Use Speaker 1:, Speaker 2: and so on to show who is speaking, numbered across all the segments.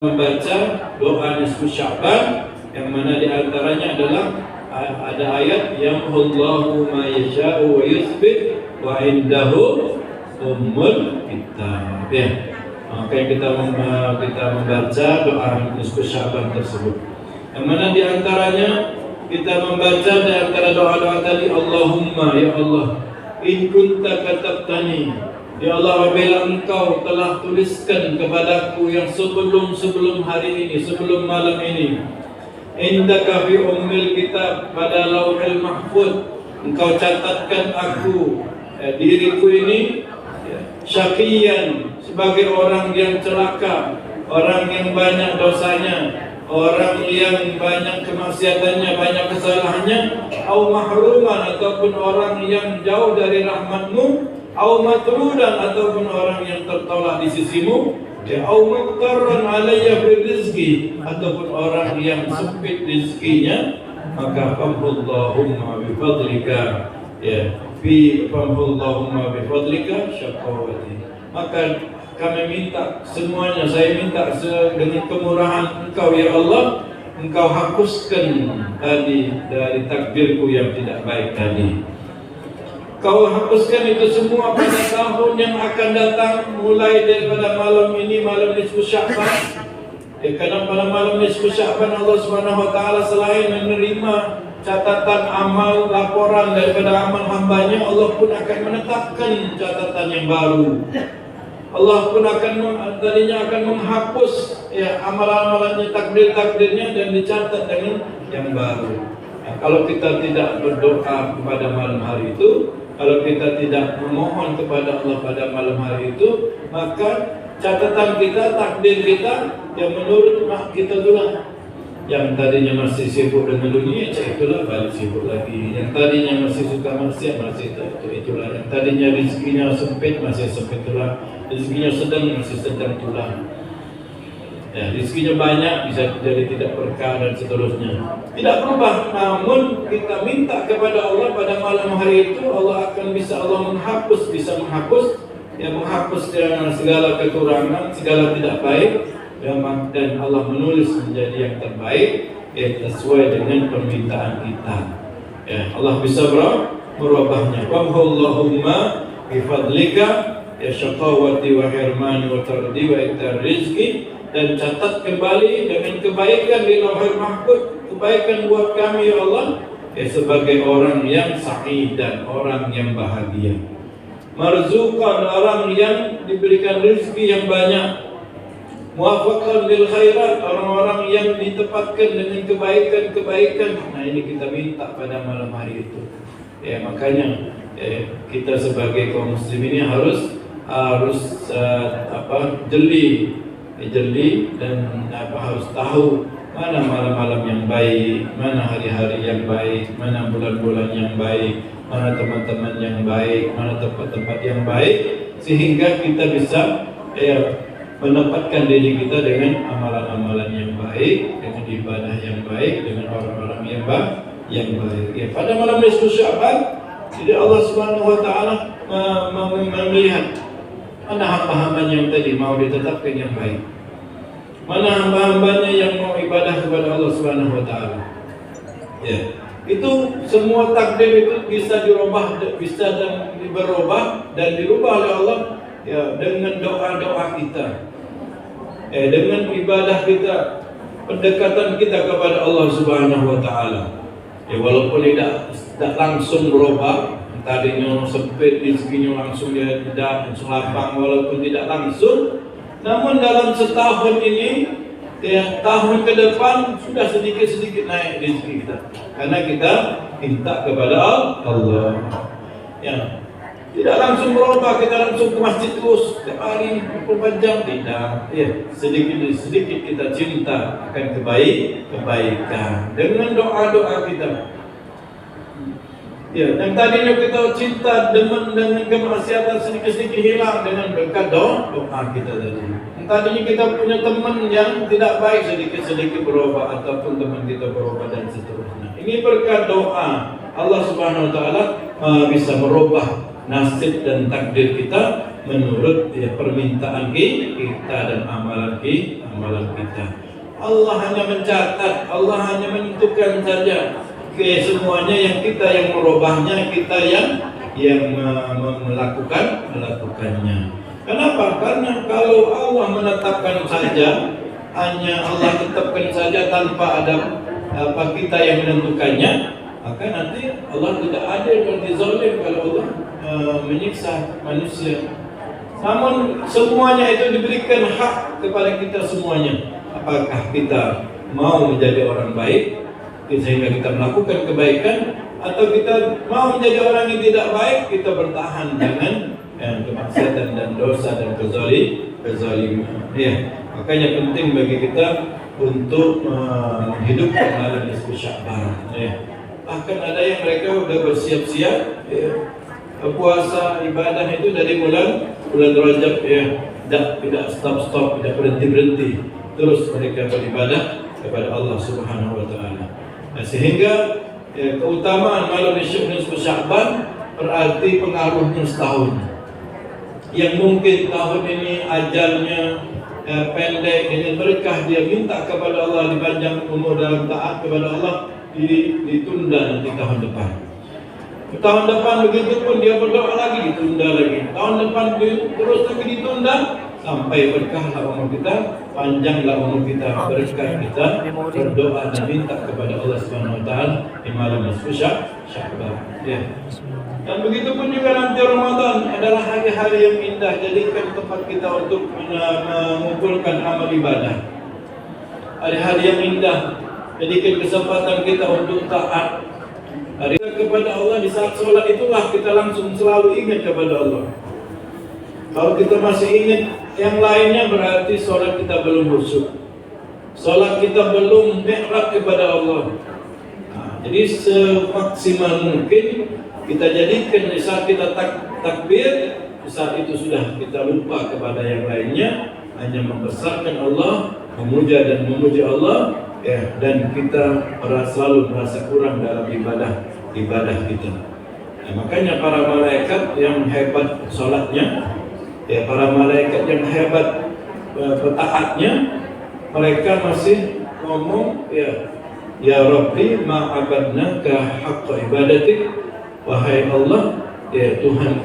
Speaker 1: membaca doa nisfu Sya'ban yang mana diantaranya adalah ada ayat yang Allahu ma yasha'u wa yuthbit wa indahu ummul kitab ya. Maka kita membaca doa nisfu Sya'ban tersebut yang mana diantaranya kita membaca di antara doa-doa tadi, Allahumma ya Allah in kunta katabtani, ya Allah, apabila Engkau telah tuliskan kepadaku yang sebelum hari ini, sebelum malam ini, indaka fi ummil kitab, pada lauhil mahfuz, Engkau catatkan aku, diriku ini syaqiyan, sebagai orang yang celaka, orang yang banyak dosanya, orang yang banyak kemaksiatannya, banyak kesalahannya, au mahruman, ataupun orang yang jauh dari rahmatmu, au matrudan, ataupun orang yang tertolak di sisimu, au muqtarran alayya birizqi, ataupun orang yang sempit rezekinya, maka famhullahumma bifadlika famhullahumma bifadlika syaqawati, maka kami minta semuanya, saya minta dengan kemurahan Engkau ya Allah, Engkau hapuskan tadi dari takdirku yang tidak baik tadi. Kau hapuskan itu semua pada tahun yang akan datang, mulai daripada malam ini, malam nisfu Sya'ban. Karena pada malam nisfu Sya'ban Allah Subhanahu wa taala selain menerima catatan amal, laporan daripada amal hambanya, Allah pun akan menetapkan catatan yang baru. Allah pun tadinya akan menghapus amalan-amalannya, takdir-takdirnya, dan dicatat dengan yang baru. Nah, kalau kita tidak berdoa pada malam hari itu, kalau kita tidak memohon kepada Allah pada malam hari itu, maka catatan kita, takdir kita, yang menurut kita itulah. Yang tadinya masih sibuk dengan dunia, itulah balik sibuk lagi. Yang tadinya masih suka maksiat, masih itulah. Yang tadinya rezekinya sempit, masih sempit itulah. Rezekinya sedang, masih sedang itulah. Ya, rezekinya banyak, bisa jadi tidak berkah dan seterusnya. Tidak berubah, namun kita minta kepada Allah pada malam hari itu, Allah akan bisa menghapus, menghapus segala kekurangan, segala tidak baik, dan Allah menulis menjadi yang terbaik, sesuai dengan permintaan kita. Ya, Allah bisa merubahnya. Wahallahumma bifadlika ya syaqawati wa hirmani wa tardi wa iktar rizki, dan catat kembali dengan kebaikan di lauhul mahfuz, kebaikan buat kami ya Allah, sebagai orang yang sa'id dan orang yang bahagia. Marzuqan, orang yang diberikan rezeki yang banyak. Muwafaqan lil khairat, orang-orang yang ditempatkan dengan kebaikan-kebaikan. Nah, ini kita minta pada malam hari itu. Ya, makanya kita sebagai kaum muslim ini harus jeli dan harus tahu mana malam-malam yang baik, mana hari-hari yang baik, mana bulan-bulan yang baik, mana teman-teman yang baik, mana tempat-tempat yang baik, sehingga kita bisa menempatkan diri kita dengan amalan-amalan yang baik, dengan ibadah yang baik, dengan orang-orang yang baik. Ya, pada malam nisfu Sya'ban, jadi Allah Subhanahu wa taala melihat mana hamba-hambanya yang tadi mau ditetapkan yang baik, mana hamba-hambanya yang mau ibadah kepada Allah Subhanahu wa taala. Ya, itu semua takdir itu bisa dirubah, bisa dan berubah dan dirubah oleh Allah ya, dengan doa-doa kita, dengan ibadah kita, pendekatan kita kepada Allah Subhanahu wa taala. Ya, walaupun tidak langsung berubah, tadinya sempit rezekinya langsung dia tidak lapang, walaupun tidak langsung, namun dalam setahun ini, tahun ke depan sudah sedikit-sedikit naik rezeki kita, karena kita minta kepada Allah. Ya, tidak langsung berubah, kita langsung ke masjid terus setiap hari 24 jam, tidak. Ya, sedikit kita cinta akan kebaikan dengan doa-doa kita. Ya, yang tadinya kita cinta dengan kemaksiatan sedikit-sedikit hilang dengan berkat doa kita tadi. Yang tadinya kita punya teman yang tidak baik, sedikit-sedikit berubah, ataupun teman kita berubah dan seterusnya. Ini berkat doa. Allah Subhanahu wa taala bisa merubah nasib dan takdir kita menurut permintaan kita dan amalan kita. amalan kita. Allah hanya mencatat, Allah hanya menentukan saja. Semuanya yang kita yang merubahnya, kita yang melakukannya. Kenapa? Karena kalau Allah menetapkan saja, hanya Allah tetapkan saja tanpa ada kita yang menentukannya, maka nanti Allah tidak adil, berarti zalim kalau Allah menyiksa manusia. Namun semuanya itu diberikan hak kepada kita semuanya. Apakah kita mau menjadi orang baik sehingga kita melakukan kebaikan, atau kita mau menjadi orang yang tidak baik, kita bertahan dengan kemaksiatan dan dosa dan kezaliman. Ya, makanya penting bagi kita untuk menghidupkan malam nisfu Sya'ban. Ya. Bahkan ada yang mereka sudah bersiap-siap puasa ibadah itu dari bulan Rajab, tidak stop, tidak berhenti, terus mereka beribadah kepada Allah Subhanahu wa taala. Nah, sehingga keutamaan malam nisfu Sya'ban berarti pengaruhnya setahun. Yang mungkin tahun ini ajalnya pendek, ini berkah, dia minta kepada Allah dipanjang umur dalam taat kepada Allah, ditunda nanti tahun depan. Tahun depan begitu pun dia berdoa lagi, ditunda lagi. Tahun depan terus lagi ditunda sampai berkahlah umur kita, panjanglah umur kita, berkah kita berdoa dan minta kepada Allah Subhanahu wa taala di malam nisfu Sya'ban. Ya. Dan begitu pun juga nanti Ramadan adalah hari-hari yang indah, jadikan tempat kita untuk mengumpulkan amal ibadah. Hari-hari yang indah, jadikan kesempatan kita untuk taat kepada Allah. Di saat sholat itulah kita langsung selalu ingat kepada Allah. Kalau kita masih ingat yang lainnya, berarti sholat kita belum khusyuk, sholat kita belum mi'rab kepada Allah. Jadi semaksimal mungkin kita jadikan di saat kita takbir, di saat itu sudah kita lupa kepada yang lainnya, hanya membesarkan Allah, memuja dan memuji Allah, dan kita selalu merasa kurang dalam ibadah kita. Nah, makanya para malaikat yang hebat sholatnya, para malaikat yang hebat petaatnya, mereka masih ngomong, Ya Rabbi ma'abadnaka haqqa ibadatik, wahai Allah, Tuhan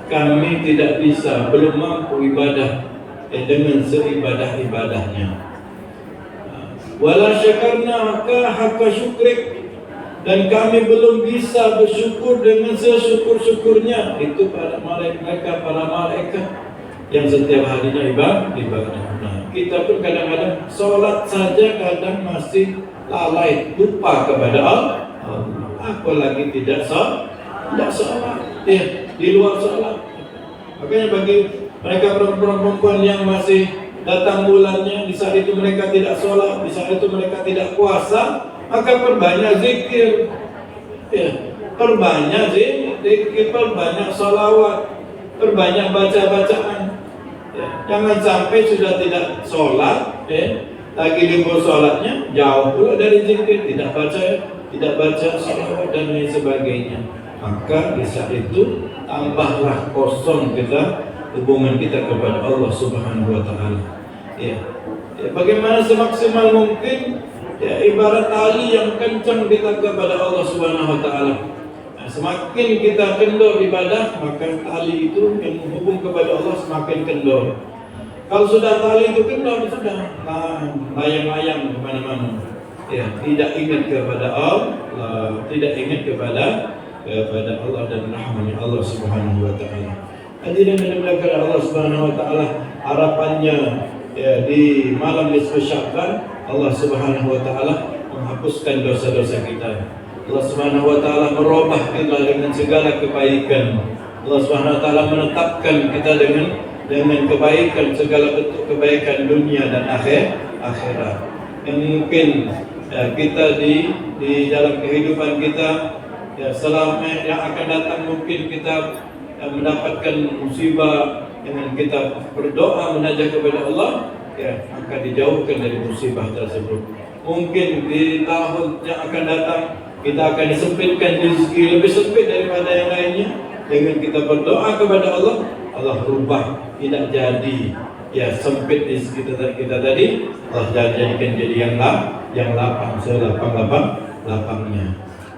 Speaker 1: kami tidak bisa, belum mampu ibadah dengan seibadah-ibadahnya. Wala syakarnaka haqqa syukrik, dan kami belum bisa bersyukur dengan sesyukur-syukurnya. Itu para malaikat yang setiap harinya ibadah. Nah, kita pun kadang-kadang sholat saja kadang masih lalai, lupa kepada Allah, apalagi tidak sholat, di luar sholat. Makanya bagi mereka perempuan-perempuan yang masih datang bulannya, di saat itu mereka tidak sholat, di saat itu mereka tidak puasa, maka perbanyak zikir, perbanyak zikir, perbanyak sholawat, perbanyak baca-bacaan. Jangan sampai sudah tidak sholat, lagi libur sholatnya jauh pula dari zikir, tidak baca sholawat dan lain sebagainya. Maka di saat itu tambahlah kosong kita, hubungan kita kepada Allah Subhanahu wa taala. Bagaimana semaksimal mungkin, ibarat tali yang kencang kita kepada Allah Subhanahu wa taala. Nah, semakin kita kendor ibadah, maka tali itu yang menghubung kepada Allah semakin kendor. Kalau sudah tali itu kendor, sudah layang-layang kemana-mana. Tidak ingat kepada Allah, tidak ingat kepada Allah dan rahmatnya Allah Subhanahu wa taala. Hadirin yang dimuliakan Allah Subhanahu wa taala, harapannya di malam nisfu Sya'ban, Allah Subhanahu wa taala menghapuskan dosa-dosa kita. Allah Subhanahu wa taala merubah kita dengan segala kebaikan. Allah Subhanahu wa taala menetapkan kita dengan kebaikan, segala bentuk kebaikan dunia dan akhirat. Yang mungkin kita di dalam kehidupan kita selama yang akan datang, mungkin kita mendapatkan musibah. Dengan kita berdoa menajah kepada Allah, akan dijauhkan dari musibah tersebut. Mungkin di tahun yang akan datang kita akan disempitkan rezeki lebih sempit daripada yang lainnya. Dengan kita berdoa kepada Allah, Allah rubah, tidak jadi ya sempit di sekitar kita tadi, Allah jadikan jadi yang lapang, selapang-lapangnya.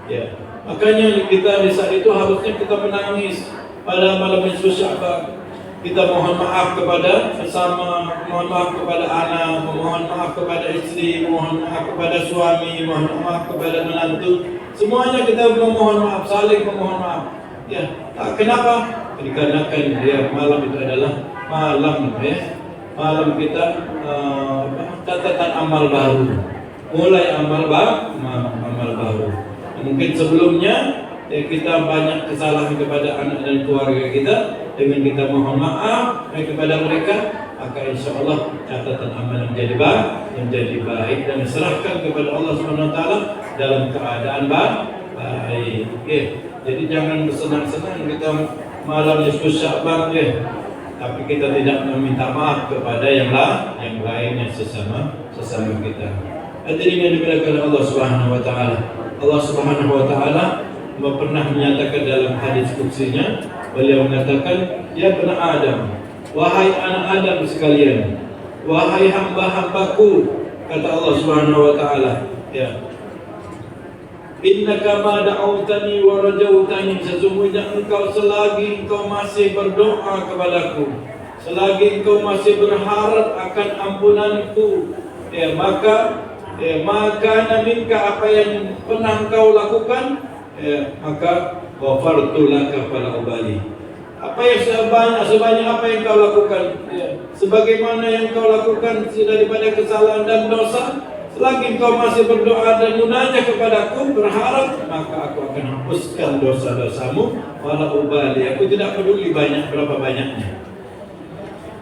Speaker 1: Ya, makanya kita di saat itu harusnya kita menangis pada malam nisfu Sya'ban. Kita mohon maaf kepada sesama, mohon maaf kepada anak, mohon maaf kepada istri, mohon maaf kepada suami, mohon maaf kepada menantu. Semuanya kita memohon maaf, saling memohon maaf. Ya, kenapa? Dikarenakan dia malam itu adalah malam malam kita catatan amal baru. Mulai amal baru. Mungkin sebelumnya kita banyak kesalahan kepada anak dan keluarga kita. Dengan kita mohon maaf kepada mereka, maka insya Allah catatan amal menjadi baik dan diserahkan kepada Allah Subhanahu Wa Taala dalam keadaan baik. Jadi jangan bersenang-senang kita malam nisfu Sya'ban, tapi kita tidak meminta maaf kepada yang lainnya sesama kita. Hadirin yang dimuliakan Allah Subhanahu Wa Taala. Allah Subhanahu Wa Taala pernah menyatakan dalam hadis qudsinya, beliau mengatakan, ya bani Adam, wahai anak Adam sekalian, wahai hamba-hambaku, kata Allah Subhanahu Wa Taala, ya, innaka ma da'awtani wa rajautani, sesungguhnya engkau selagi engkau masih berdoa kepadaku, selagi engkau masih berharap akan ampunanku, ya maka minka apa yang pernah engkau lakukan, maka ghafartu laka fala ubali. Apa yang sebanyak apa yang kau lakukan, sebagaimana yang kau lakukan daripada kesalahan dan dosa, selagi kau masih berdoa dan munajat kepadaku, berharap, maka aku akan hapuskan dosa-dosamu. Fala ubali, aku tidak peduli berapa banyaknya.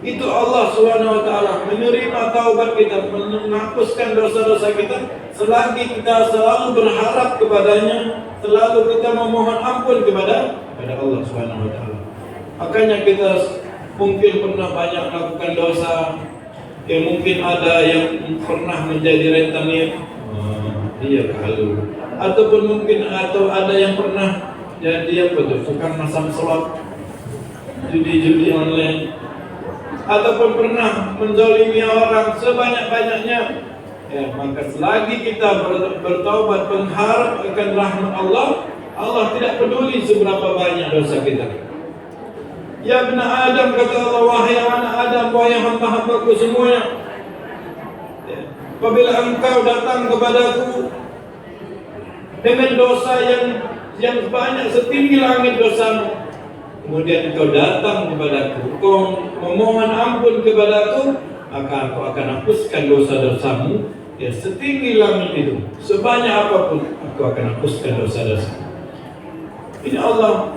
Speaker 1: Itu Allah Subhanahu Wa Taala menerima taubat kita, menghapuskan dosa-dosa kita selagi kita selalu berharap kepadanya, selalu kita memohon ampun kepada Allah Subhanahu Wa Taala. Makanya kita mungkin pernah banyak melakukan dosa, mungkin ada yang pernah menjadi rentenir, dia kalau, ataupun mungkin ada yang pernah jadi tukang masang slot, judi online, ataupun pernah menzalimi orang sebanyak-banyaknya, maka selagi kita bertaubat berharap akan rahmat Allah tidak peduli seberapa banyak dosa kita. Ya bani Adam, kata Allah, wahai anak Adam, wahai hamba-hambaku semuanya, apabila engkau datang kepadaku dengan dosa yang banyak setinggi langit dosamu, kemudian engkau datang kepadaku, engkau memohon ampun kepadaku, maka aku akan hapuskan dosa-dosamu setinggi langit itu, sebanyak apapun aku akan hapuskan dosa-dosamu. Ini Allah